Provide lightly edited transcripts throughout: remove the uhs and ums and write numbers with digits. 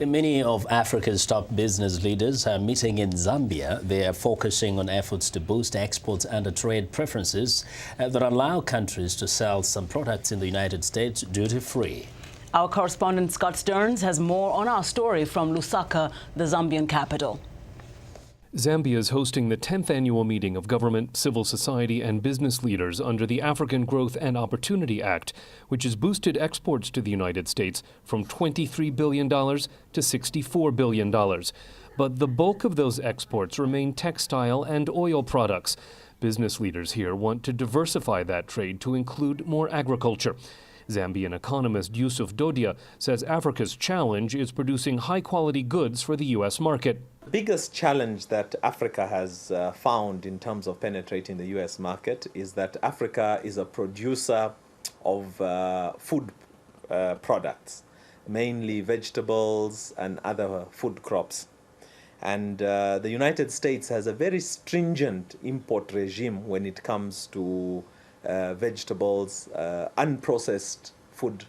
Many of Africa's top business leaders are meeting in Zambia. They are focusing on efforts to boost exports under trade preferences that allow countries to sell some products in the United States duty-free. Our correspondent Scott Stearns has more on our story from Lusaka, the Zambian capital. Zambia is hosting the 10th annual meeting of government, civil society and business leaders under the African Growth and Opportunity Act, which has boosted exports to the United States from $23 billion to $64 billion. But the bulk of those exports remain textile and oil products. Business leaders here want to diversify that trade to include more agriculture. Zambian economist Yusuf Dodia says Africa's challenge is producing high-quality goods for the U.S. market. The biggest challenge that Africa has found in terms of penetrating the U.S. market is that Africa is a producer of food products, mainly vegetables and other food crops. And the United States has a very stringent import regime when it comes to vegetables, unprocessed food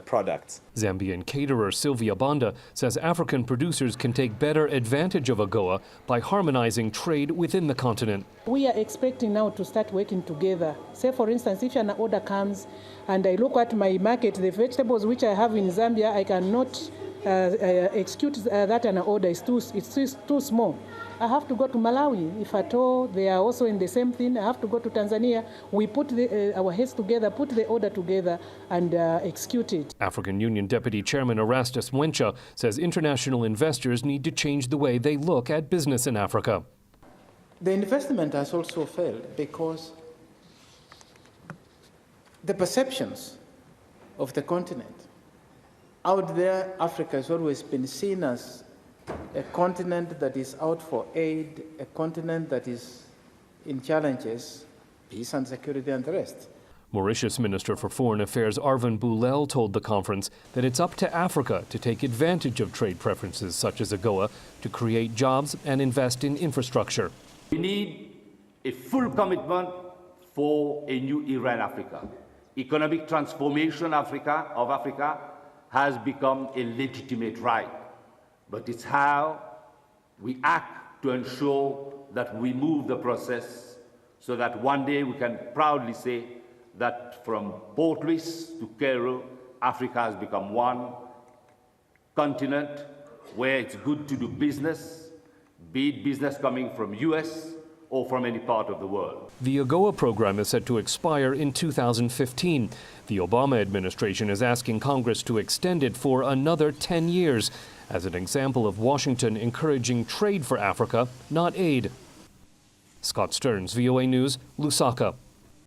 products. Zambian caterer Sylvia Banda says African producers can take better advantage of AGOA by harmonizing trade within the continent. We are expecting now to start working together. Say, for instance, if an order comes and I look at my market, the vegetables which I have in Zambia, I cannot execute that an order is too small. I have to go to Malawi. If at all they are also in the same thing, I have to go to Tanzania. We put our heads together, put the order together and execute it. African Union Deputy Chairman Erastus Mwencha says international investors need to change the way they look at business in Africa. The investment has also failed because the perceptions of the continent. Out there, Africa has always been seen as a continent that is out for aid, a continent that is in challenges, peace and security and the rest. Mauritius Minister for Foreign Affairs Arvin Boulel told the conference that it's up to Africa to take advantage of trade preferences such as AGOA to create jobs and invest in infrastructure. We need a full commitment for a new era in Africa. Economic transformation of Africa has become a legitimate right. But it's how we act to ensure that we move the process so that one day we can proudly say that from Port Louis to Cairo, Africa has become one continent where it's good to do business, be it business coming from US or from any part of the world. The AGOA program is set to expire in 2015. The Obama administration is asking Congress to extend it for another 10 years. As an example of Washington encouraging trade for Africa, not aid. Scott Stearns, VOA News, Lusaka.